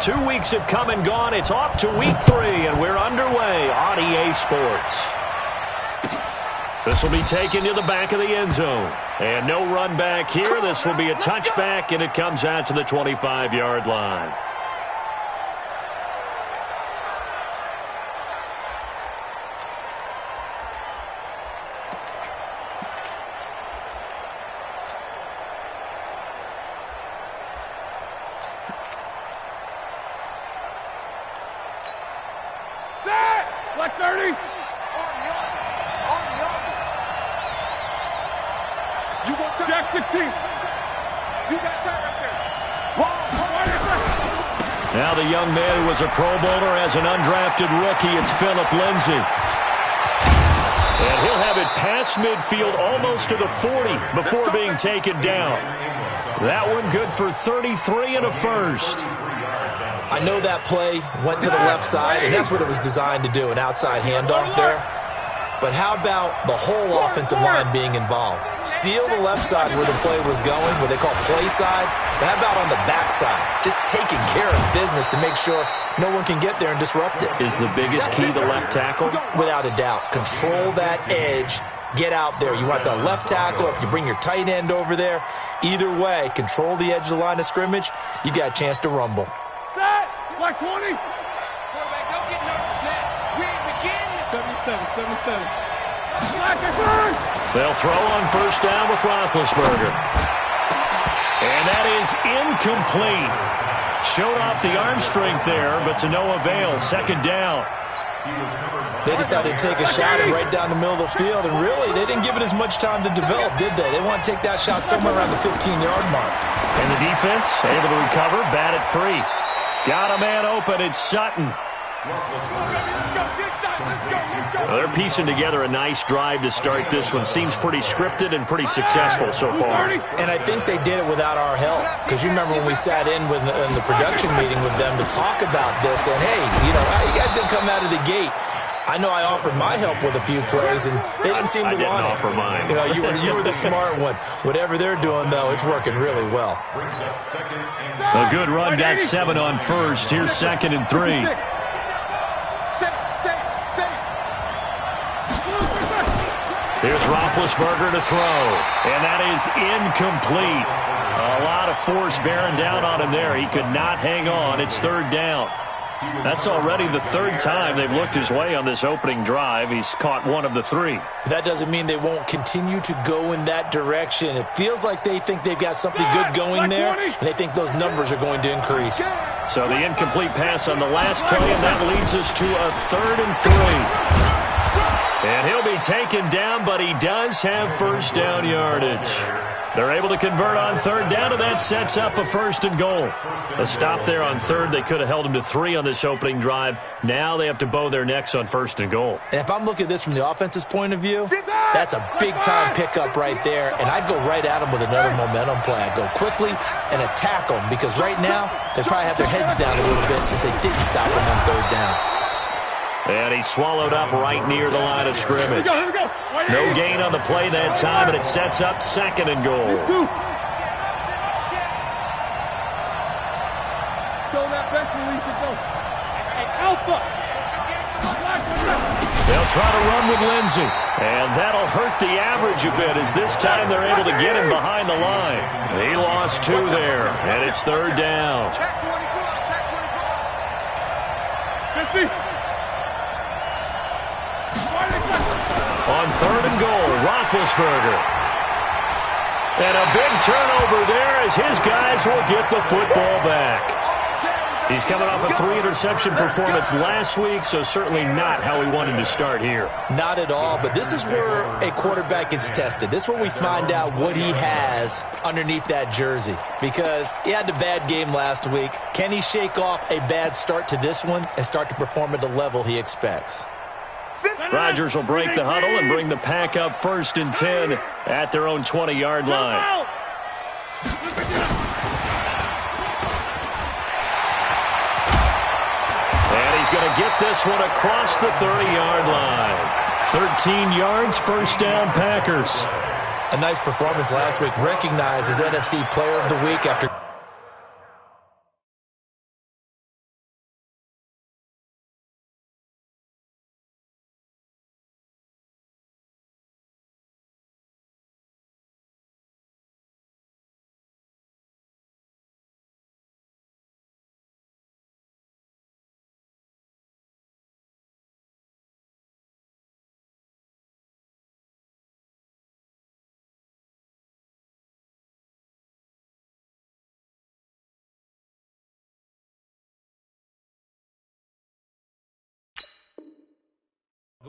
2 weeks have come and gone. It's off to week 3, and we're underway on EA Sports. This will be taken to the back of the end zone. And no run back here. This will be a touchback, and it comes out to the 25-yard line. Black 30. You want to Jack 16. You got time right there. Now the young man who was a Pro Bowler as an undrafted rookie, it's Phillip Lindsay. And he'll have it past midfield almost to the 40 before being taken down. That one good for 33 and a first. I know that play went to the left side, and that's what it was designed to do, an outside handoff there. But how about the whole offensive line being involved? Seal the left side where the play was going, what they call play side. But how about on the back side? Just taking care of business to make sure no one can get there and disrupt it. Is the biggest key the left tackle? Without a doubt. Control that edge. Get out there. You want the left tackle. If you bring your tight end over there, either way, control the edge of the line of scrimmage, you got a chance to rumble. Black 20. Quarterback, don't get nervous now. We begin. 77. Black They'll throw on first down with Roethlisberger. And that is incomplete. Showed off the arm strength there, but to no avail. Second down. They decided to take a shot and right down the middle of the field, and really, they didn't give it as much time to develop, did they? They want to take that shot somewhere around the 15-yard mark. And the defense able to recover, bat it free. Got a man open, it's Sutton. Well, they're piecing together a nice drive to start this one. Seems pretty scripted and pretty successful so far. And I think they did it without our help. Because you remember when we sat in the production meeting with them to talk about this, and hey, you know, how you guys didn't come out of the gate? I know I offered my help with a few plays, and they didn't seem to want it. I didn't offer mine. You know, you were the smart one. Whatever they're doing, though, it's working really well. A good run, got 7 on first. Here's 2nd and 3. Here's Roethlisberger to throw, and that is incomplete. A lot of force bearing down on him there. He could not hang on. It's 3rd down. That's already the 3rd time they've looked his way on this opening drive. He's caught 1 of the 3. That doesn't mean they won't continue to go in that direction. It feels like they think they've got something good going there, and they think those numbers are going to increase. So the incomplete pass on the last play, and that leads us to a 3rd and 3. And he'll be taken down, but he does have first down yardage. They're able to convert on 3rd down, and that sets up a 1st and goal. A stop there on 3rd. They could have held him to 3 on this opening drive. Now they have to bow their necks on 1st and goal. And if I'm looking at this from the offense's point of view, that's a big-time pickup right there, and I'd go right at them with another momentum play. I'd go quickly and attack them, because right now they probably have their heads down a little bit since they didn't stop them on 3rd down. And he's swallowed up right near the line of scrimmage. Here we go. No gain on the play that time, and it sets up 2nd and goal. Show that bench release and go. Hey, Alpha. They'll try to run with Lindsay, and that'll hurt the average a bit, as this time they're able to get him behind the line. He lost 2 there, and it's 3rd down. 50. On 3rd and goal, Roethlisberger. And a big turnover there as his guys will get the football back. He's coming off a 3-interception performance last week, so certainly not how we wanted to start here. Not at all, but this is where a quarterback gets tested. This is where we find out what he has underneath that jersey, because he had a bad game last week. Can he shake off a bad start to this one and start to perform at the level he expects? Rodgers will break the huddle and bring the pack up 1st and 10 at their own 20-yard line. And he's going to get this one across the 30-yard line. 13 yards, 1st down, Packers. A nice performance last week, recognized as NFC Player of the Week after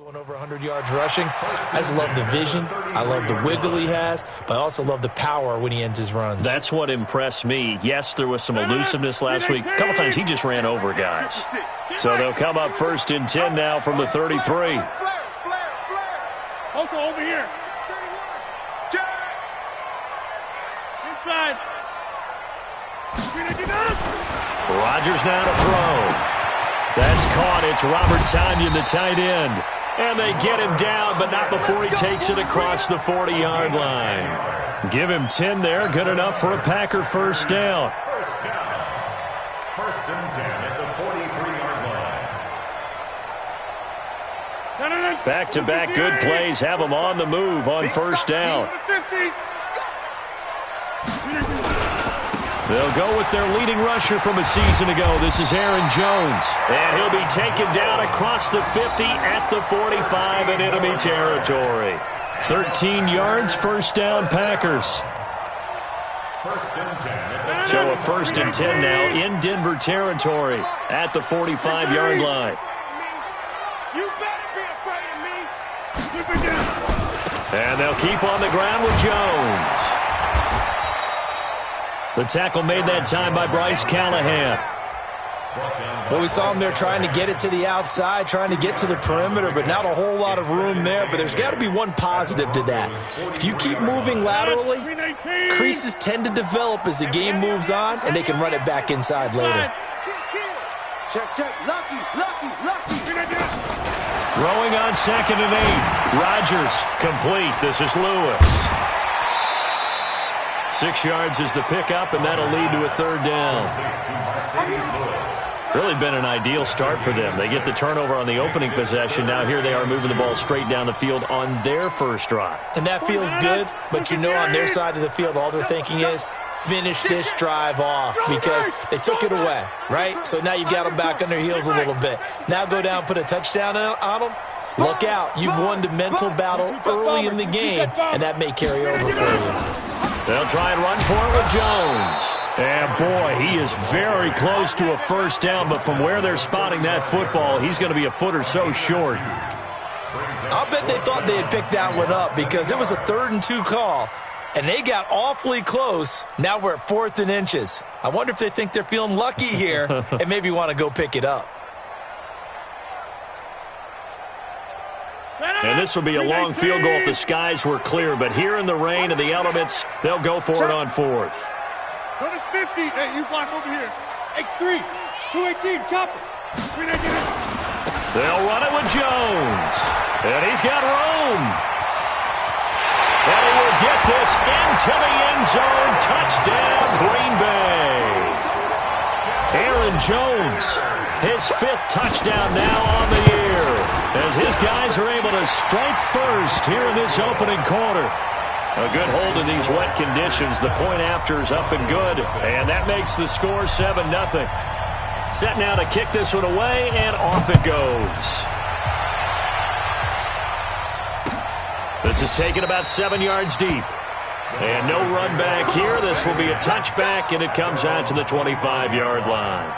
Going over 100 yards rushing. I just love the vision. I love the wiggle he has, but I also love the power when he ends his runs. That's what impressed me. Yes, there was some elusiveness last week. A couple times he just ran over guys. So they'll come up 1st and 10 now from the 33. Also over here. Inside. Rodgers now to throw. That's caught. It's Robert Tonyan, the tight end. And they get him down, but not before he takes it across the 40-yard line. Give him 10 there. Good enough for a Packer first down. First and 10 at the 43-yard line. Back-to-back good plays have them on the move on first down. They'll go with their leading rusher from a season ago. This is Aaron Jones. And he'll be taken down across the 50 at the 45 in enemy territory. 13 yards, first down, Packers. First and 10. So a 1st and 10 now in Denver territory at the 45-yard line. You better be afraid of me. Keep it down. And they'll keep on the ground with Jones. The tackle made that time by Bryce Callahan. Well, we saw him there trying to get it to the outside, trying to get to the perimeter, but not a whole lot of room there. But there's got to be one positive to that. If you keep moving laterally, creases tend to develop as the game moves on, and they can run it back inside later. Check. Lucky. Throwing on 2nd and 8. Rodgers complete. This is Lewis. 6 yards is the pickup, and that'll lead to a 3rd down. Really been an ideal start for them. They get the turnover on the opening possession. Now here they are moving the ball straight down the field on their first drive. And that feels good, but you know on their side of the field, all they're thinking is, finish this drive off because they took it away, right? So now you've got them back on their heels a little bit. Now go down, put a touchdown on them. Look out. You've won the mental battle early in the game, and that may carry over for you. They'll try and run for it with Jones. And, boy, he is very close to a first down, but from where they're spotting that football, he's going to be a foot or so short. I'll bet they thought they had picked that one up because it was a 3rd and 2 call, and they got awfully close. Now we're at 4th and inches. I wonder if they think they're feeling lucky here and maybe want to go pick it up. And this will be a long field goal if the skies were clear. But here in the rain and the elements, they'll go for it on 4th. Go to 50. Hey, you block over here. X3. 218. Chopper. 319. They'll run it with Jones. And he's got room. And he will get this into the end zone. Touchdown, Green Bay. Aaron Jones, his 5th touchdown now on the year, as his guys are able to strike first here in this opening quarter. A good hold in these wet conditions. The point after is up and good, and that makes the score 7-0. Set now to kick this one away, and off it goes. This is taken about 7 yards deep. And no run back here. This will be a touchback, and it comes out to the 25-yard line.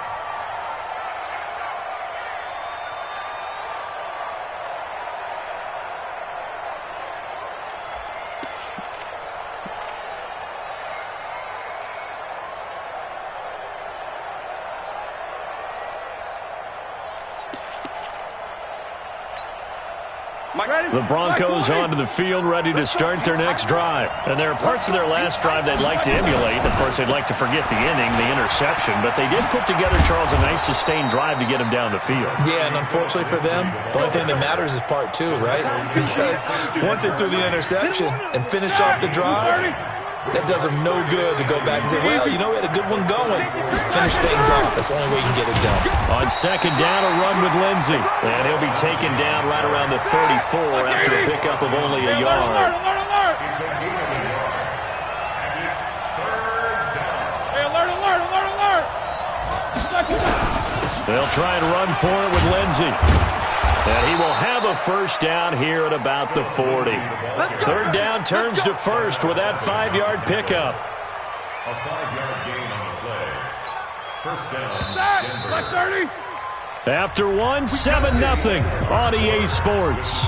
The Broncos onto the field, ready to start their next drive. And there are parts of their last drive they'd like to emulate. Of course, they'd like to forget the inning, the interception. But they did put together, Charles, a nice sustained drive to get him down the field. Yeah, and unfortunately for them, the only thing that matters is part 2, right? Because once they threw the interception and finished off the drive, that does them no good to go back and say, well, you know, we had a good one going. Finish things off. That's the only way you can get it done. On 2nd down, a run with Lindsey. And he'll be taken down right around the 34 after a pickup of only a yard. They'll try and run for it with Lindsey. And he will have a first down here at about the 40. 3rd down turns to 1st with that 5-yard pickup. A 5-yard gain on the play. First down, Denver. Like 30. After one, 7-0 on EA Sports.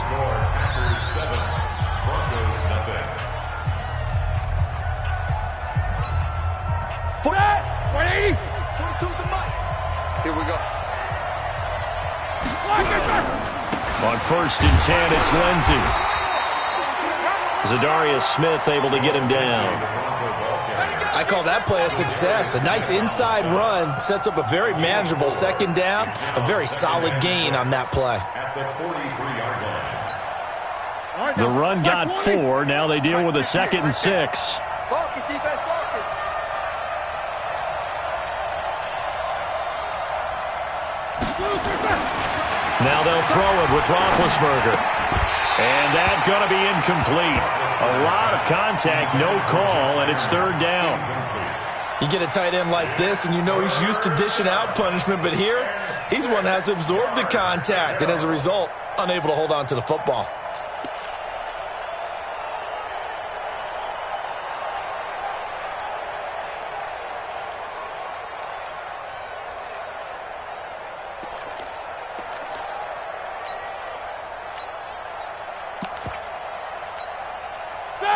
For that, 180. 42's the mic. Here we go. On 1st and 10, it's Lindsey. Zadarius Smith able to get him down. I call that play a success. A nice inside run sets up a very manageable 2nd down. A very solid gain on that play. The run got 4. Now they deal with a 2nd and 6. Focus, defense, focus. Now they'll throw it with Roethlisberger. And that's going to be incomplete. A lot of contact, no call, and it's 3rd down. You get a tight end like this, and you know he's used to dishing out punishment, but here, he's the one that has to absorb the contact, and as a result, unable to hold on to the football.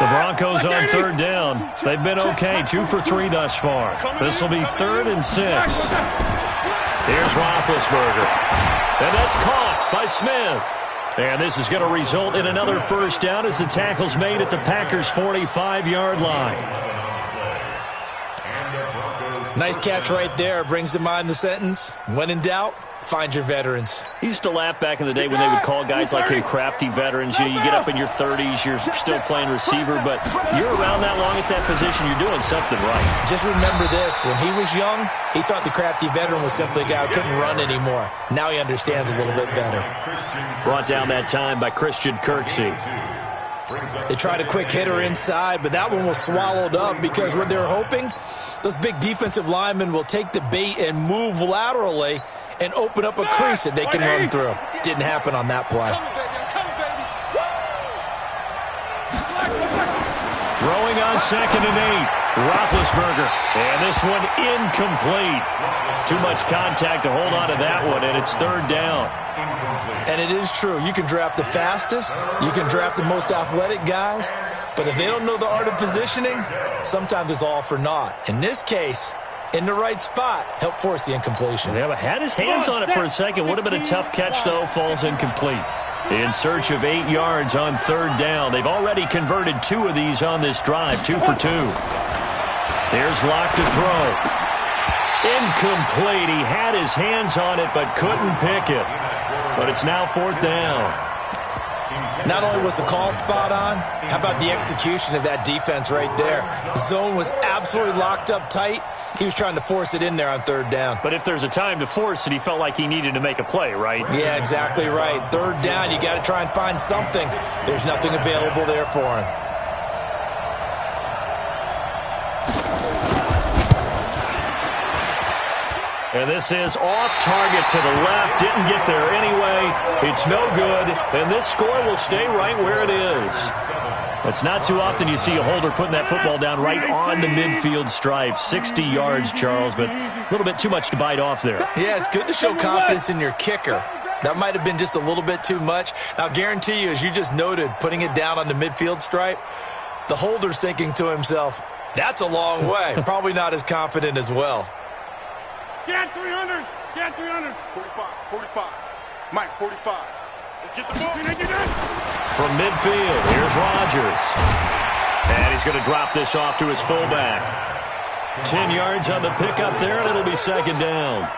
The Broncos on 3rd down. They've been okay, 2 for 3 thus far. This will be 3rd and 6. Here's Roethlisberger. And that's caught by Smith. And this is going to result in another 1st down as the tackle's made at the Packers' 45-yard line. Nice catch right there. Brings to mind the sentence, when in doubt, find your veterans. He used to laugh back in the day when they would call guys like him crafty veterans. You get up in your 30s, you're still playing receiver, but you're around that long at that position, you're doing something right. Just remember this, when he was young, he thought the crafty veteran was simply a guy who couldn't run anymore. Now he understands a little bit better. Brought down that time by Christian Kirksey. They tried a quick hitter inside, but that one was swallowed up because what they're hoping, those big defensive linemen will take the bait and move laterally and open up a crease that they can run through. Didn't happen on that play. Throwing on 2nd and 8. Roethlisberger. And this one incomplete. Too much contact to hold on to that one, and it's 3rd down. And it is true. You can draft the fastest. You can draft the most athletic guys. But if they don't know the art of positioning, sometimes it's all for naught. In this case, in the right spot, help force the incompletion. Yeah, but had his hands on it for a second. Would have been a tough catch, though. Falls incomplete. In search of 8 yards on 3rd down. They've already converted 2 of these on this drive. 2 for 2. Here's Locke to throw. Incomplete. He had his hands on it, but couldn't pick it. But it's now 4th down. Not only was the call spot on, how about the execution of that defense right there? The zone was absolutely locked up tight. He was trying to force it in there on 3rd down. But if there's a time to force it, he felt like he needed to make a play, right? Yeah, exactly right. 3rd down, you got to try and find something. There's nothing available there for him. And this is off target to the left. Didn't get there anyway. It's no good. And this score will stay right where it is. It's not too often you see a holder putting that football down right on the midfield stripe. 60 yards, Charles, but a little bit too much to bite off there. Yeah, it's good to show confidence in your kicker. That might have been just a little bit too much. Now, I guarantee you, as you just noted, putting it down on the midfield stripe, the holder's thinking to himself, that's a long way. Probably not as confident as well. Get 300. Get 300. 45. 45. Mike, 45. Let's get the ball. From midfield, here's Rodgers. And he's going to drop this off to his fullback. 10 yards on the pickup there, and it'll be 2nd down.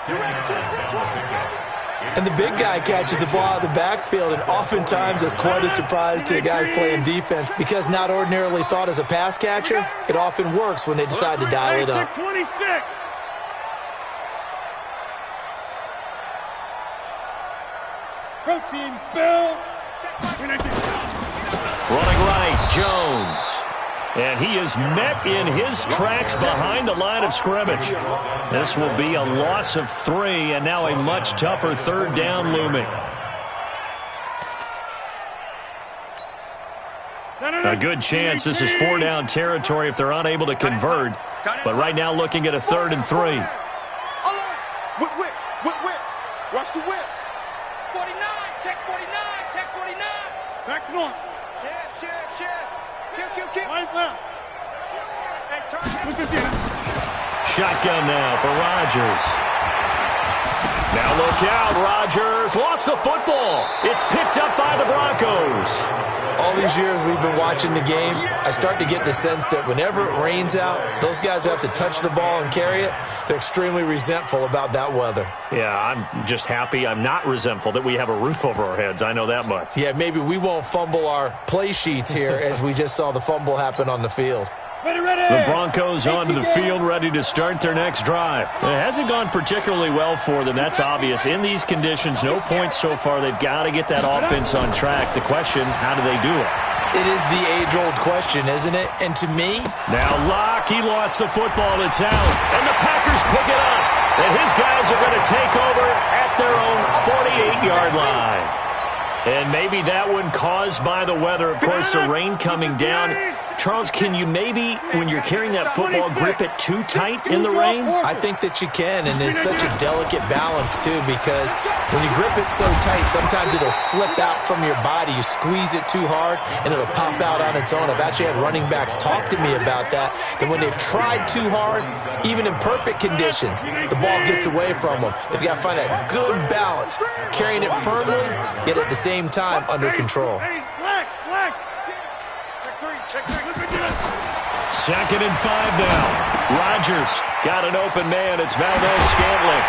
And the big guy catches the ball out of the backfield, and oftentimes that's quite a surprise to the guys playing defense because not ordinarily thought as a pass catcher, it often works when they decide to dial it up. 26. Protein spill. Running right, Jones. And he is met in his tracks behind the line of scrimmage. This will be a loss of 3, and now a much tougher 3rd down looming. A good chance this is 4-down territory if they're unable to convert. But right now looking at a 3rd and 3. Whip. Watch the whip. Check 49. Check 49. Back north. Chest. Kill. Right left. Hey, turn. Shotgun now for Rodgers. Now look out, Rodgers lost the football. It's picked up by the Broncos. All these years we've been watching the game, I start to get the sense that whenever it rains out, those guys who have to touch the ball and carry it, they're extremely resentful about that weather. Yeah, I'm just happy I'm not resentful that we have a roof over our heads. I know that much. Yeah, maybe we won't fumble our play sheets here as we just saw the fumble happen on the field. The Broncos onto the field, ready to start their next drive. It hasn't gone particularly well for them. That's obvious. In these conditions, no points so far. They've got to get that offense on track. The question, how do they do it? It is the age-old question, isn't it? And to me... Now Locke, he lost the football. It's out. And the Packers pick it up. And his guys are going to take over at their own 48-yard line. And maybe that one caused by the weather. Of course, the rain coming down. Charles, can you maybe, when you're carrying that football, grip it too tight in the rain? I think that you can, and it's such a delicate balance, too, because when you grip it so tight, sometimes it'll slip out from your body. You squeeze it too hard, and it'll pop out on its own. I've actually had running backs talk to me about that when they've tried too hard, even in perfect conditions, the ball gets away from them. They've got to find that good balance, carrying it firmly, yet at the same time under control. Second and 5 now. Rodgers got an open man. It's Valdez-Scantling.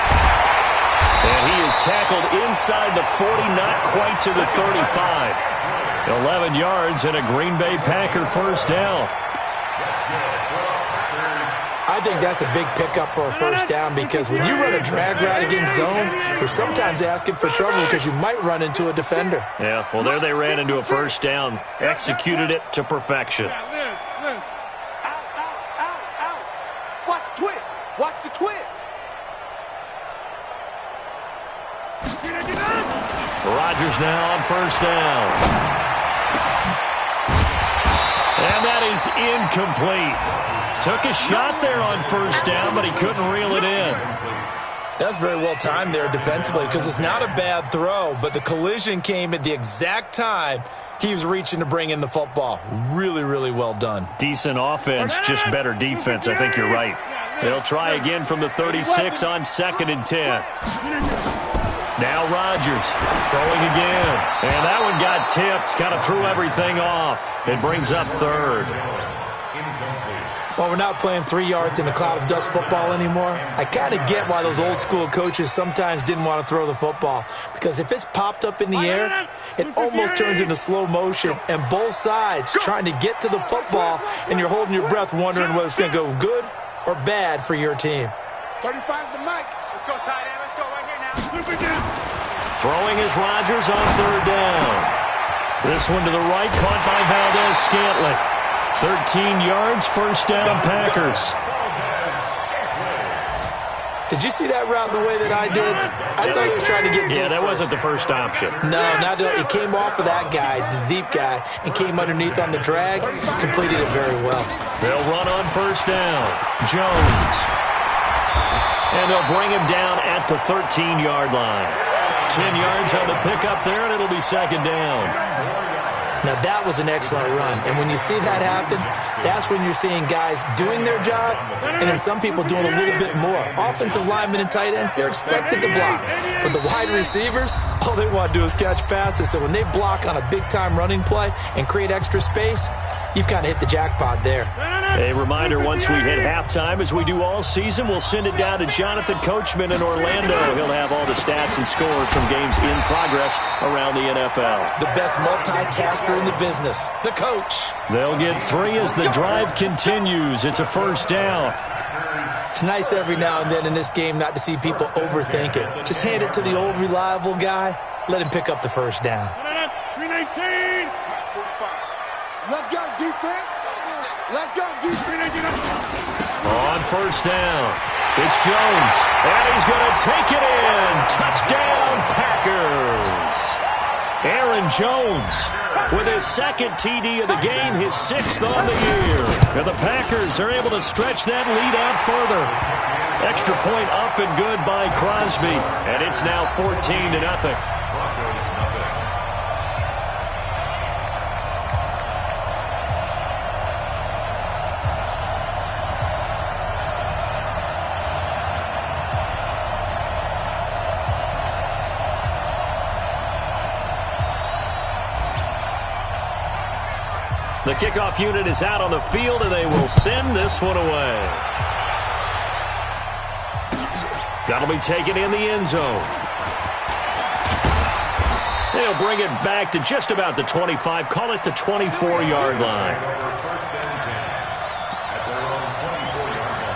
And he is tackled inside the 40, not quite to the 35. 11 yards and a Green Bay Packer first down. I think that's a big pickup for a first down because when you run a drag route against zone, you're sometimes asking for trouble because you might run into a defender. Yeah, well, there they ran into a first down. Executed it to perfection. Watch the twist. Rodgers now on first down. And that is incomplete. Took a shot there on first down, but he couldn't reel it in. That's very well timed there defensively because it's not a bad throw, but the collision came at the exact time he was reaching to bring in the football. Really, really well done. Decent offense, just better defense. I think you're right. They'll try again from the 36 on 2nd and 10. Now Rodgers throwing again. And that one got tipped. Kind of threw everything off. It brings up 3rd. Well, we're not playing 3 yards in a cloud of dust football anymore. I kind of get why those old school coaches sometimes didn't want to throw the football. Because if it's popped up in the air, it almost turns into slow motion. And both sides trying to get to the football, and you're holding your breath wondering whether it's going to go good or bad for your team. 35's the mic. Let's go, tight end. Let's go right here now. Throwing is Rodgers on 3rd down. This one to the right, caught by Valdez-Scantling. 13 yards, first down, Packers. Did you see that route the way that I did? I thought he was trying to get deep. Yeah, that wasn't the first option. No, not it came off of that guy, the deep guy, and came underneath on the drag. Completed it very well. They'll run on first down. Jones. And they'll bring him down at the 13-yard line. 10 yards on the pickup there, and it'll be 2nd down. Now, that was an excellent run. And when you see that happen, that's when you're seeing guys doing their job and then some people doing a little bit more. Offensive linemen and tight ends, they're expected to block. But the wide receivers, all they want to do is catch passes. So when they block on a big-time running play and create extra space, you've kind of hit the jackpot there. A reminder, once we hit halftime, as we do all season, we'll send it down to Jonathan Coachman in Orlando. He'll have all the stats and scores from games in progress around the NFL. The best multitasker in the business, the coach. They'll get 3 as the drive continues. It's a first down. It's nice every now and then in this game not to see people overthink it. Just hand it to the old reliable guy. Let him pick up the first down. 319. Let's go, defense. Let's go, defense. On first down, it's Jones. And he's going to take it in. Touchdown, Packers. Aaron Jones with his 2nd TD of the game, his 6th on the year. And the Packers are able to stretch that lead out further. Extra point up and good by Crosby. And it's now 14-0. The kickoff unit is out on the field, and they will send this one away. That'll be taken in the end zone. They'll bring it back to just about the 25, call it the 24-yard line. First and 10 at their own 24-yard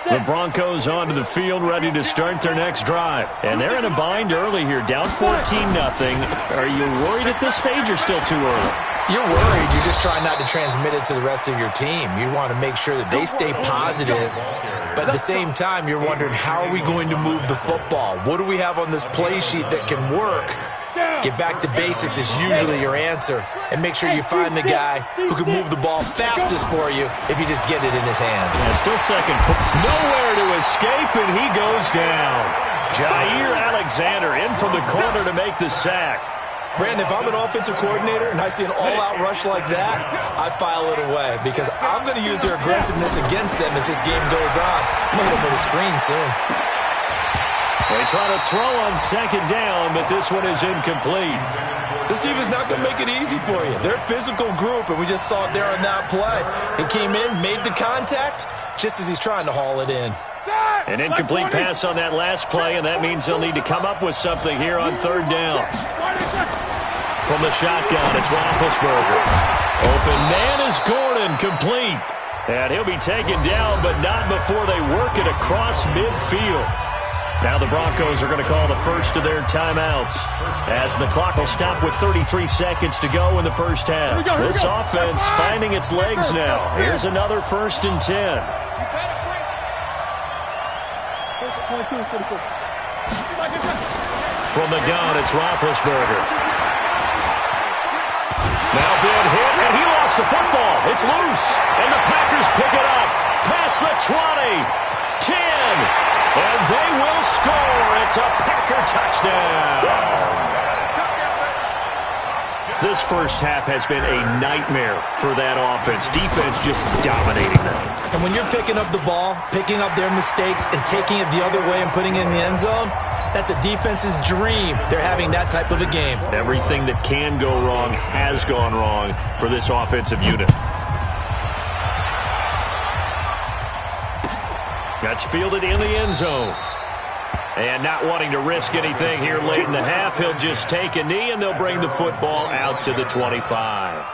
line. The Broncos onto the field, ready to start their next drive. And they're in a bind early here, down 14-0. Are you worried at this stage or still too early? You're worried. You're just trying not to transmit it to the rest of your team. You want to make sure that they stay positive. But at the same time, you're wondering, how are we going to move the football? What do we have on this play sheet that can work? Get back to basics is usually your answer. And make sure you find the guy who can move the ball fastest for you if you just get it in his hands. Yeah, still second. Nowhere to escape, and he goes down. Jair Alexander in from the corner to make the sack. Brandon, if I'm an offensive coordinator and I see an all-out rush like that, I file it away because I'm going to use their aggressiveness against them as this game goes on. I'm going to hit them with a screen soon. They try to throw on second down, but this one is incomplete. This defense is not going to make it easy for you. They're a physical group, and we just saw it there on that play. He came in, made the contact, just as he's trying to haul it in. An incomplete pass on that last play, and that means they'll need to come up with something here on third down. From the shotgun, it's Roethlisberger. Open man is Gordon, complete. And he'll be taken down, but not before they work it across midfield. Now the Broncos are going to call the first of their timeouts as the clock will stop with 33 seconds to go in the first half. This offense finding its legs now. Here's another 1st and 10. From the gun, it's Roethlisberger. Now big hit, and he lost the football. It's loose, and the Packers pick it up. Past the 20, 10, and they will score. It's a Packer touchdown. This first half has been a nightmare for that offense. Defense just dominating them. And when you're picking up the ball, picking up their mistakes, and taking it the other way and putting it in the end zone, that's a defense's dream. They're having that type of a game. Everything that can go wrong has gone wrong for this offensive unit. That's fielded in the end zone. And not wanting to risk anything here late in the half, he'll just take a knee, and they'll bring the football out to the 25.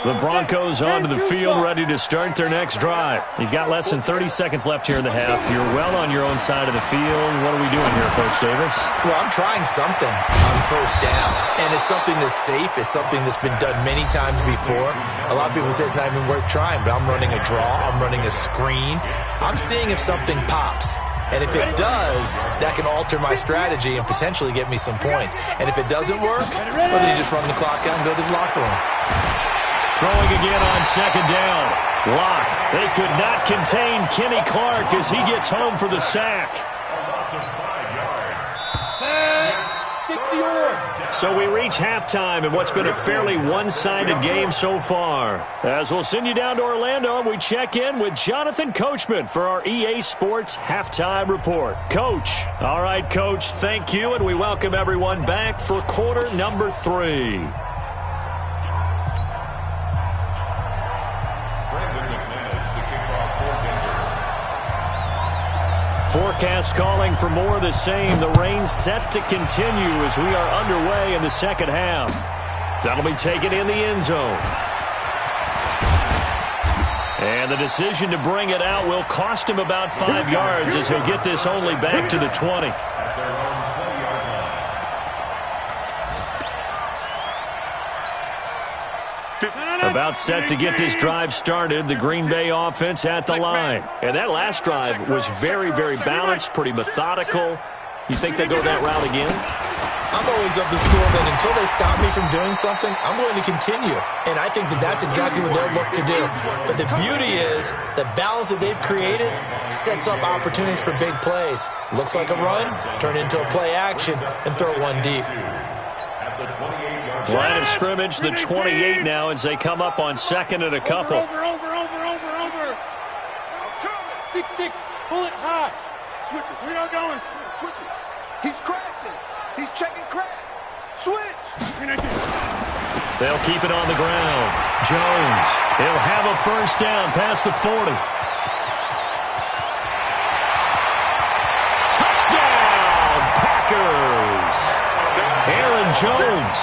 The Broncos onto the field, ready to start their next drive. You've got less than 30 seconds left here in the half. You're well on your own side of the field. What are we doing here, Coach Davis? Well, I'm trying something on first down, and it's something that's safe. It's something that's been done many times before. A lot of people say it's not even worth trying, but I'm running a draw. I'm running a screen. I'm seeing if something pops. And if it does, that can alter my strategy and potentially get me some points. And if it doesn't work, well, then you just run the clock out and go to the locker room. Throwing again on second down. Lock. They could not contain Kenny Clark as he gets home for the sack. So we reach halftime in what's been a fairly one-sided game so far. As we'll send you down to Orlando, we check in with Jonathan Coachman for our EA Sports Halftime Report. Coach. All right, Coach, thank you, and we welcome everyone back for quarter number 3. Forecast calling for more of the same. The rain set to continue as we are underway in the second half. That'll be taken in the end zone. And the decision to bring it out will cost him about 5 yards as he'll get this only back to the 20. About set to get this drive started, the Green Bay offense at the line. And that last drive was very, very balanced, pretty methodical. You think they go that route again? I'm always of the school that until they stop me from doing something, I'm going to continue. And I think that that's exactly what they'll look to do. But the beauty is the balance that they've created sets up opportunities for big plays. Looks like a run, turn into a play action, and throw one deep. Line of scrimmage, the 28 now as they come up on second and a couple. Over. 6-6, pull it high. Switches. We are going. Switch it. He's crashing. He's checking crash. Switch. They'll keep it on the ground. Jones, he'll have a first down past the 40. Touchdown, Packers. Aaron Jones,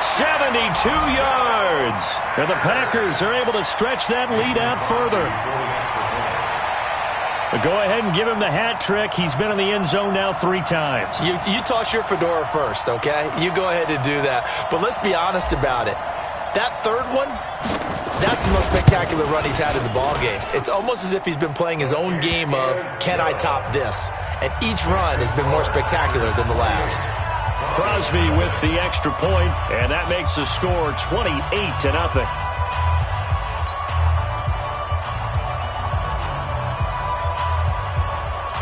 72 yards. And the Packers are able to stretch that lead out further. But go ahead and give him the hat trick. He's been in the end zone now 3 times. You toss your fedora first, okay? You go ahead and do that. But let's be honest about it. That third one, that's the most spectacular run he's had in the ballgame. It's almost as if he's been playing his own game of, can I top this? And each run has been more spectacular than the last. Crosby with the extra point, and that makes the score 28-0.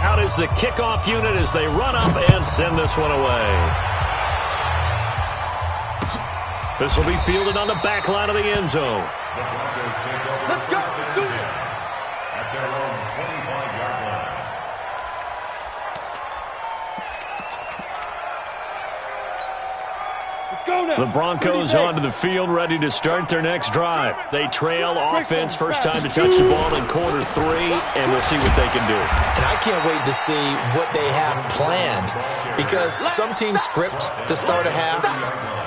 Out is the kickoff unit as they run up and send this one away. This will be fielded on the back line of the end zone. Let's go. Do it. At their own 25-yard line. Let's go now. The Broncos onto the field, ready to start their next drive. They trail offense, first time to touch the ball in quarter 3, and we'll see what they can do. And I can't wait to see what they have planned, because some teams script to start a half.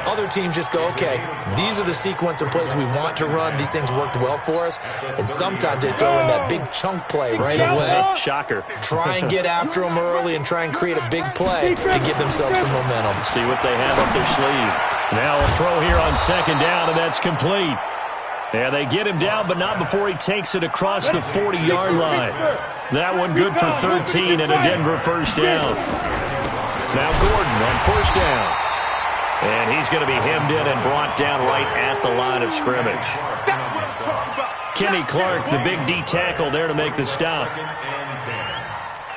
Other teams just go, okay, these are the sequence of plays we want to run. These things worked well for us. And sometimes they throw in that big chunk play right away. Shocker. Try and get after them early and try and create a big play to give themselves some momentum. See what they have up their sleeve. Now a throw here on second down, and that's complete. Yeah, they get him down, but not before he takes it across the 40-yard line. That one good for 13 and a Denver first down. Now Gordon on first down. And he's going to be hemmed in and brought down right at the line of scrimmage. That's what I'm talking about. Kenny Clark, the big D tackle there to make the stop. Second and 10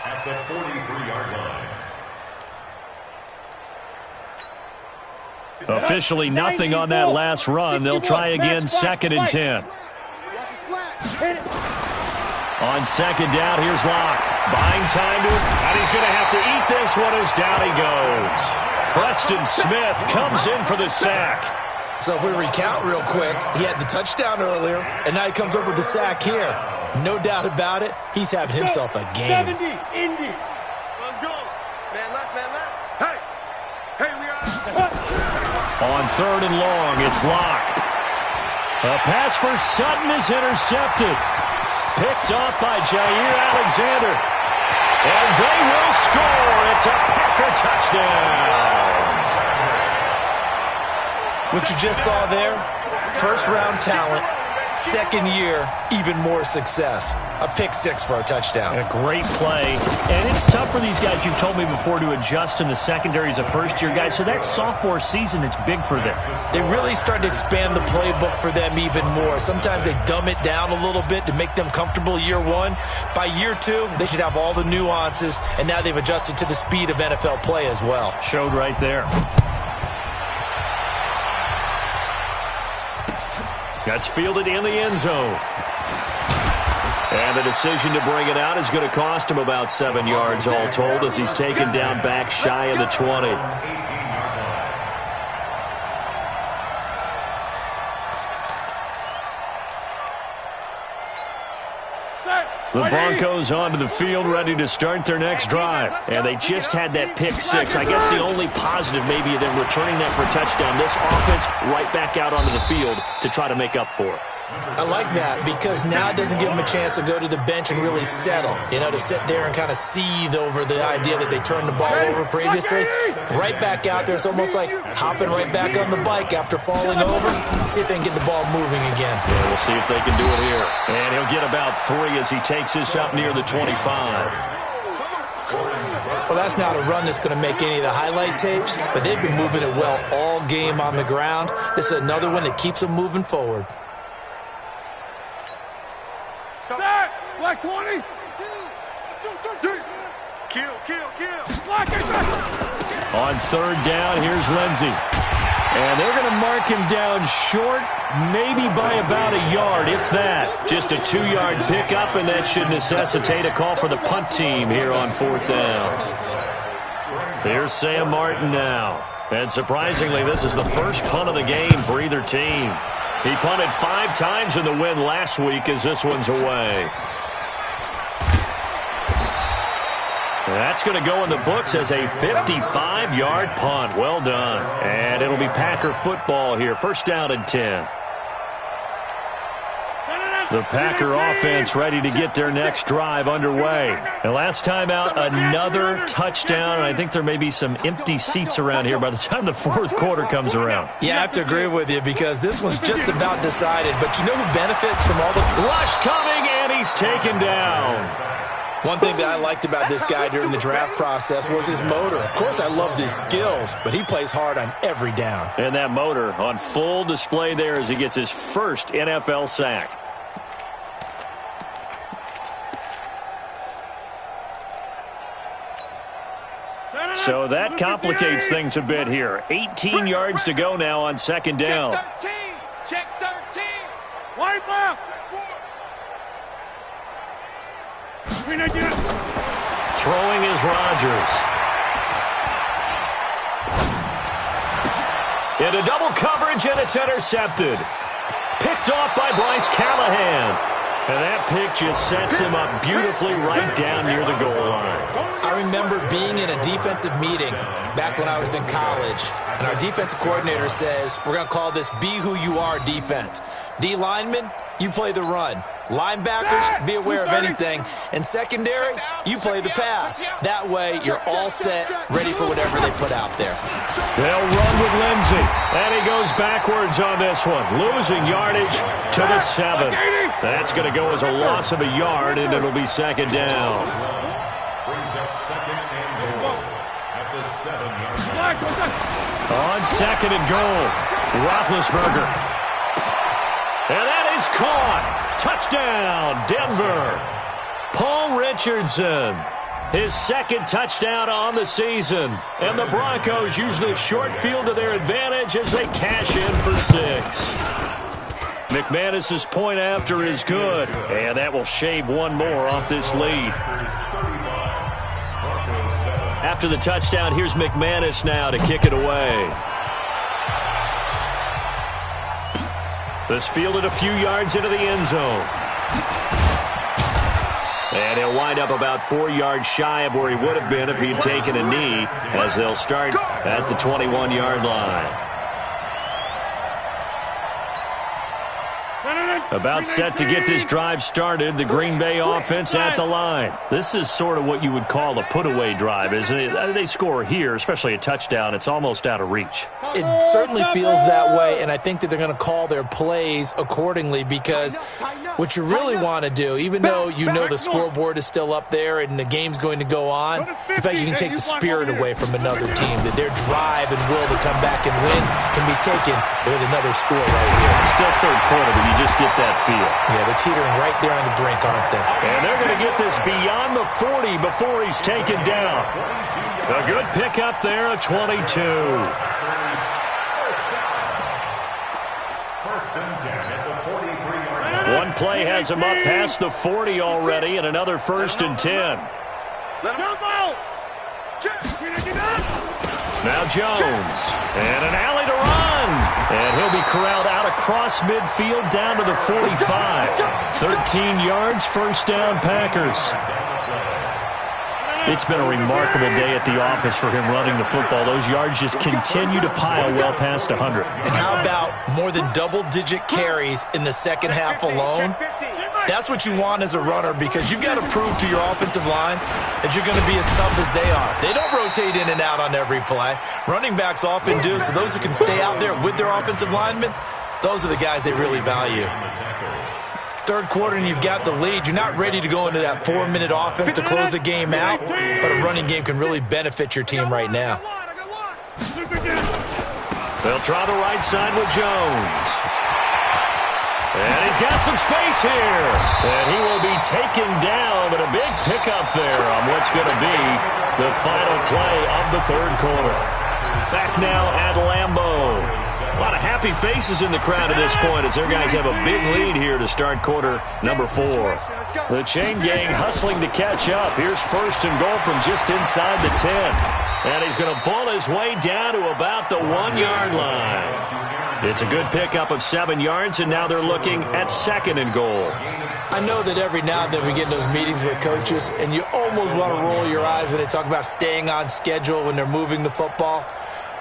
at the 43-yard line. Officially nothing on that last run. They'll try again, second and 10. On second down, here's Locke. Buying time to him, and he's going to have to eat this one as down he goes. Preston Smith comes in for the sack. So if we recount real quick, he had the touchdown earlier, and now he comes up with the sack here. No doubt about it, he's having himself a game. 70, Indy. Let's go. Man left. Hey, we are. On third and long, it's Locke. A pass for Sutton is intercepted. Picked off by Jair Alexander. And they will score. It's a Packer touchdown. What you just saw there, first-round talent, second year, even more success. A pick 6 for a touchdown. A great play. And it's tough for these guys, you've told me before, to adjust in the secondary as a first-year guy. So that sophomore season is big for them. They really started to expand the playbook for them even more. Sometimes they dumb it down a little bit to make them comfortable year 1. By year 2, they should have all the nuances, and now they've adjusted to the speed of NFL play as well. Showed right there. That's fielded in the end zone. And the decision to bring it out is going to cost him about 7 yards all told as he's taken down back shy of the 20. The Broncos onto the field ready to start their next drive. And they just had that pick 6. I guess the only positive maybe of them returning that for a touchdown. This offense right back out onto the field to try to make up for it. I like that because now it doesn't give them a chance to go to the bench and really settle. You know, to sit there and kind of seethe over the idea that they turned the ball over previously. Right back out there. It's almost like hopping right back on the bike after falling over. See if they can get the ball moving again. Yeah, we'll see if they can do it here. And he'll get about 3 as he takes this up near the 25. Well, that's not a run that's going to make any of the highlight tapes, but they've been moving it well all game on the ground. This is another one that keeps them moving forward. Start. Black 20. Kill. Black it back. On third down, here's Lindsey. And they're going to mark him down short, maybe by about a yard, if that. Just a 2-yard pickup, and that should necessitate a call for the punt team here on 4th down. Here's Sam Martin now. And surprisingly, this is the first punt of the game for either team. He punted 5 times in the win last week as this one's away. That's going to go in the books as a 55-yard punt. Well done. And it'll be Packer football here. 1st down and 10. The Packer offense ready to get their next drive underway. And last time out, another touchdown. And I think there may be some empty seats around here by the time the 4th quarter comes around. Yeah, I have to agree with you because this one's just about decided. But you know who benefits from all the... Rush coming, and he's taken down. One thing that I liked about this guy during the draft process was his motor. Of course, I loved his skills, but he plays hard on every down. And that motor on full display there as he gets his first NFL sack. So that complicates things a bit here. 18 yards to go now on 2nd down. Check 13. Wipe up. Throwing is Rodgers. Into double coverage, and it's intercepted. Picked off by Bryce Callahan. And that pick just sets him up beautifully right down near the goal line. I remember being in a defensive meeting back when I was in college, and our defensive coordinator says, we're going to call this Be Who You Are defense. D linemen, you play the run. Linebackers, be aware of anything. And secondary, you play the pass. That way, you're all set, ready for whatever they put out there. They'll run with Lindsey. And he goes backwards on this one. Losing yardage to the 7. That's going to go as a loss of a yard, and it'll be 2nd down. Brings up 2nd and goal at the 7-yard line. On 2nd and goal, Roethlisberger. And that is caught. Touchdown, Denver. Paul Richardson, his 2nd touchdown on the season. And the Broncos use the short field to their advantage as they cash in for 6. McManus's point after is good, and that will shave one more off this lead. After the touchdown, here's McManus now to kick it away. This fielded a few yards into the end zone. And he'll wind up about 4 yards shy of where he would have been if he'd taken a knee, as they'll start at the 21-yard line. About set to get this drive started, the Green Bay offense at the line. This is sort of what you would call a put-away drive, isn't it? They score here, especially a touchdown. It's almost out of reach. It certainly feels that way, and I think that they're going to call their plays accordingly because what you really want to do, even though you know the scoreboard is still up there and the game's going to go on, in fact, you can take the spirit away from another team, that their drive and will to come back and win can be taken with another score right here. Still 3rd quarter, but you just get that feel. Yeah, they're teetering right there on the brink, aren't they? And they're going to get this beyond the 40 before he's taken down. A good pickup there, a 22. One play has him up past the 40 already, and another 1st and 10. Now Jones, and an alley to run. And he'll be corralled out across midfield down to the 45. 13 yards, 1st down, Packers. It's been a remarkable day at the office for him running the football. Those yards just continue to pile well past 100. And how about more than double-digit carries in the 2nd half alone? That's what you want as a runner because you've got to prove to your offensive line that you're going to be as tough as they are. They don't rotate in and out on every play. Running backs often do, so those who can stay out there with their offensive linemen, those are the guys they really value. 3rd quarter and you've got the lead. You're not ready to go into that 4-minute offense to close the game out, but a running game can really benefit your team right now. They'll try the right side with Jones. And he's got some space here. And he will be taken down, but a big pickup there on what's going to be the final play of the 3rd quarter. Back now at Lambeau. A lot of happy faces in the crowd at this point as their guys have a big lead here to start quarter number 4. The chain gang hustling to catch up. Here's first and goal from just inside the 10. And he's going to ball his way down to about the 1-yard line. It's a good pickup of 7 yards, and now they're looking at second and goal. I know that every now and then we get in those meetings with coaches, and you almost want to roll your eyes when they talk about staying on schedule when they're moving the football.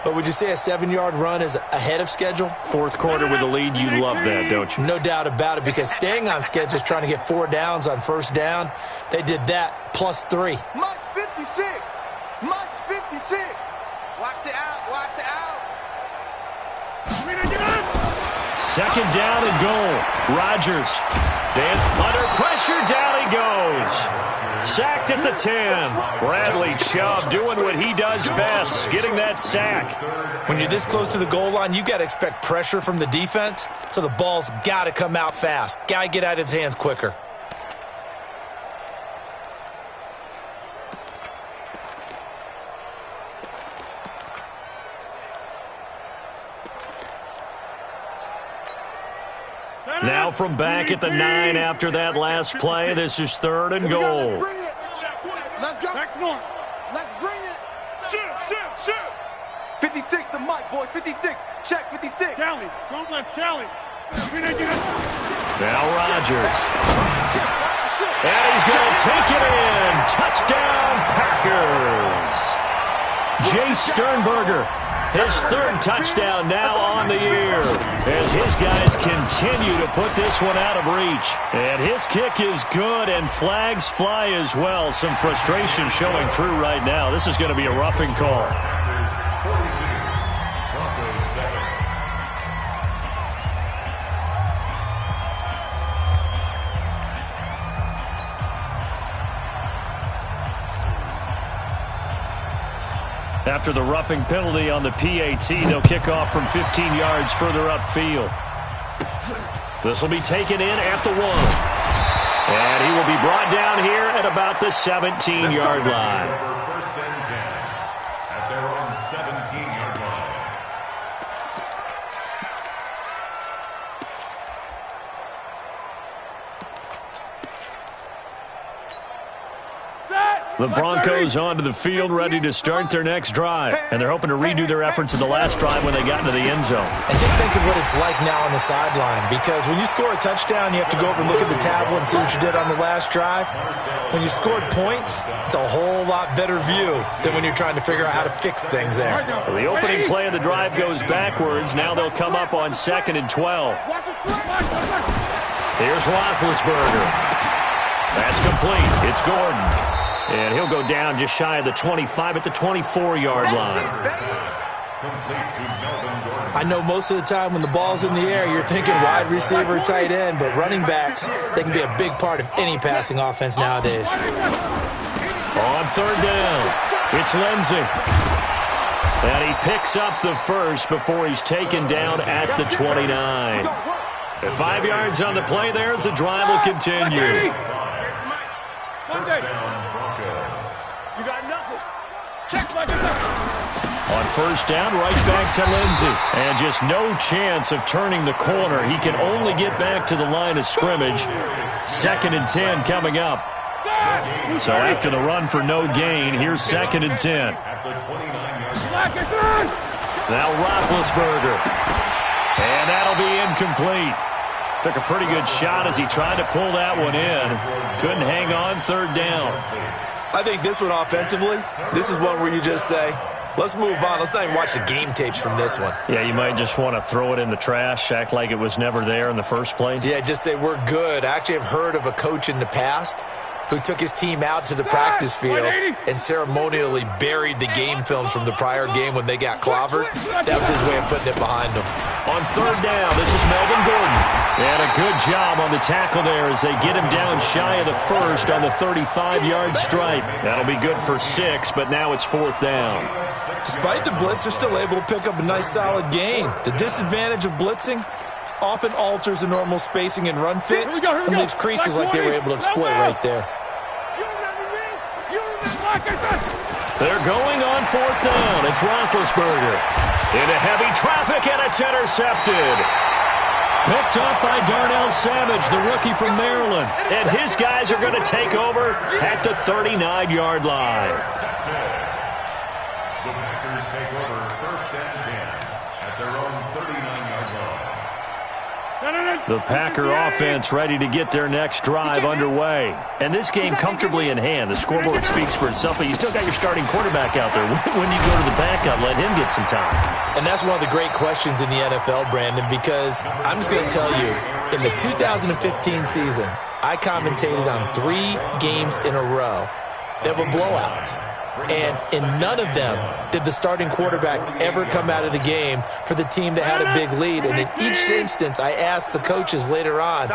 But would you say a 7-yard run is ahead of schedule? Fourth quarter with a lead, you love that, don't you? No doubt about it, because staying on schedule is trying to get 4 downs on first down. They did that plus 3. Mike 56. Mike's 56. Watch the out. Watch the out. Second down and goal. Rodgers. Under pressure, down he goes. Sacked at the 10. Bradley Chubb doing what he does best, getting that sack. When you're this close to the goal line, you've got to expect pressure from the defense, so the ball's got to come out fast. Got to get out of his hands quicker. Now from back at the 9 after that last play, this is third and goal. Let's go. Back north. Let's bring it. Shoot. 56 to Mike, boys. 56. Check 56. Cali. Front left, Cali. Now Rodgers. And he's going to take it in. Touchdown, Packers. Jay Sternberger. His third touchdown now on the year as his guys continue to put this one out of reach. And his kick is good, and flags fly as well. Some frustration showing through right now. This is going to be a roughing call. After the roughing penalty on the PAT, they'll kick off from 15 yards further upfield. This will be taken in at the 1. And he will be brought down here at about the 17-yard line. First and 10 at their own 17-yard line. The Broncos onto the field, ready to start their next drive. And they're hoping to redo their efforts in the last drive when they got into the end zone. And just think of what it's like now on the sideline, because when you score a touchdown, you have to go over and look at the tablet and see what you did on the last drive. When you scored points, it's a whole lot better view than when you're trying to figure out how to fix things there. So the opening play of the drive goes backwards. Now they'll come up on 2nd and 12. Here's Roethlisberger. That's complete. It's Gordon. And he'll go down just shy of the 25 at the 24-yard line. I know most of the time when the ball's in the air, you're thinking wide receiver, tight end, but running backs, they can be a big part of any passing offense nowadays. On third down, it's Lindsey. And he picks up the first before he's taken down at the 29. 5 yards on the play there as the drive will continue. You got nothing. On first down, right back to Lindsey. And just no chance of turning the corner. He can only get back to the line of scrimmage. 2nd and 10 coming up. So after the run for no gain, here's 2nd and 10. Now Roethlisberger. And that'll be incomplete. Took a pretty good shot as he tried to pull that one in. Couldn't hang on third down. I think this one offensively, this is one where you just say, let's move on. Let's not even watch the game tapes from this one. Yeah, you might just want to throw it in the trash, act like it was never there in the first place. Yeah, just say we're good. I actually have heard of a coach in the past who took his team out to the practice field and ceremonially buried the game films from the prior game when they got clobbered. That was his way of putting it behind them. On third down, this is Melvin Gordon. And a good job on the tackle there as they get him down shy of the first on the 35-yard stripe. That'll be good for 6, but now it's 4th down. Despite the blitz, they're still able to pick up a nice solid gain. The disadvantage of blitzing often alters the normal spacing and run fits and leaves creases like they were able to exploit right there. They're going on 4th down. It's Roethlisberger. Into heavy traffic, and it's intercepted. Picked up by Darnell Savage, the rookie from Maryland. And his guys are going to take over at the 39-yard line. The Packers take over 1st and 10 at their own 39-yard line. The Packer offense ready to get their next drive underway. And this game comfortably in hand. The scoreboard speaks for itself, but you still got your starting quarterback out there. When you go to the backup, let him get some time. And that's one of the great questions in the NFL, Brandon, because I'm just going to tell you, in the 2015 season, I commentated on 3 games in a row that were blowouts. And in none of them did the starting quarterback ever come out of the game for the team that had a big lead. And in each instance, I asked the coaches later on,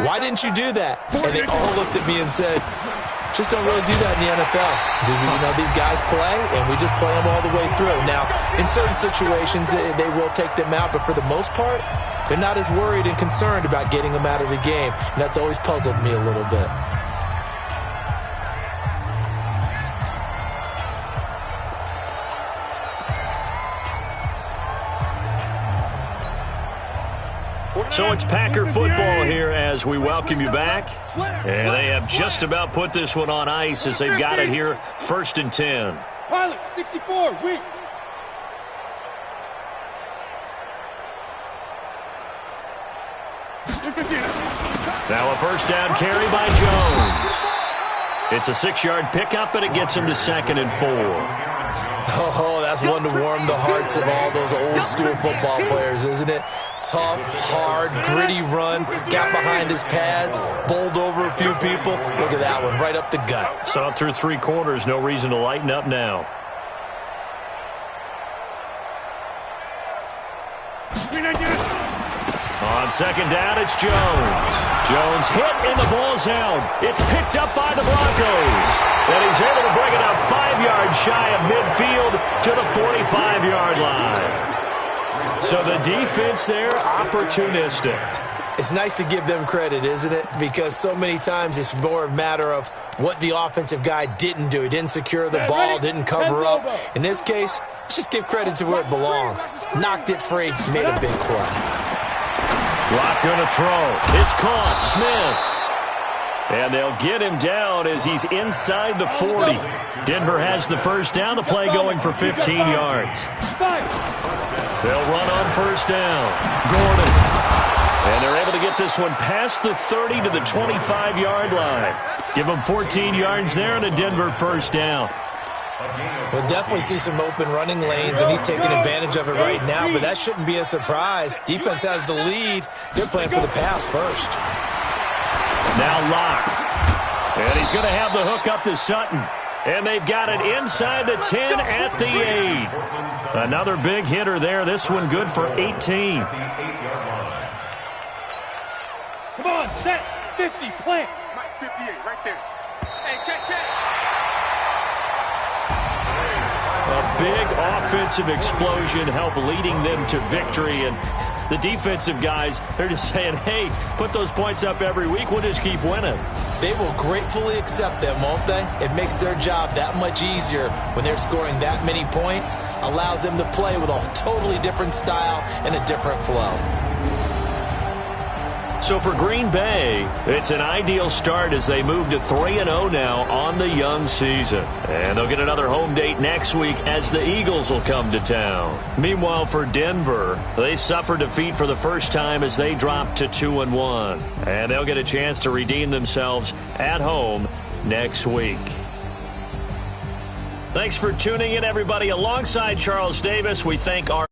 why didn't you do that? And they all looked at me and said, just don't really do that in the NFL. You know, these guys play, and we just play them all the way through. Now, in certain situations, they will take them out, but for the most part, they're not as worried and concerned about getting them out of the game. And that's always puzzled me a little bit. So it's Packer football here as we welcome you back. And they have just about put this one on ice as they've got it here, 1st and 10. Pilot, 64, weak. Now a 1st down carry by Jones. It's a 6-yard pickup, and it gets him to 2nd and 4. Oh, that's one to warm the hearts of all those old-school football players, isn't it? Tough, hard, gritty run, got behind his pads, bowled over a few people. Look at that one, right up the gut. Saw it through 3 quarters, no reason to lighten up now. On 2nd down, it's Jones. Jones hit, and the ball's held. It's picked up by the Broncos. And he's able to bring it up 5 yards shy of midfield to the 45-yard line. So the defense there, opportunistic. It's nice to give them credit, isn't it? Because so many times it's more a matter of what the offensive guy didn't do. He didn't secure the ball, didn't cover up. In this case, let's just give credit to where it belongs. Knocked it free, made a big play. Rock going to throw. It's caught. Smith. And they'll get him down as he's inside the 40. Denver has the 1st down. The play going for 15 yards. They'll run on 1st down. Gordon. And they're able to get this one past the 30 to the 25-yard line. Give them 14 yards there and a Denver 1st down. We'll definitely see some open running lanes, and he's taking advantage of it right now, but that shouldn't be a surprise. Defense has the lead. They're playing for the pass first. Now Locke. And he's going to have the hook up to Sutton. And they've got it inside the 10 at the 8. Another big hitter there. This one good for 18. Come on, set, 50, plant. Mike, 58, right there. Hey, check. A big offensive explosion helped leading them to victory. And the defensive guys, they're just saying, hey, put those points up every week. We'll just keep winning. They will gratefully accept them, won't they? It makes their job that much easier when they're scoring that many points. Allows them to play with a totally different style and a different flow. So for Green Bay, it's an ideal start as they move to 3-0 now on the young season. And they'll get another home date next week as the Eagles will come to town. Meanwhile, for Denver, they suffered defeat for the first time as they dropped to 2-1. And they'll get a chance to redeem themselves at home next week. Thanks for tuning in, everybody. Alongside Charles Davis, we thank our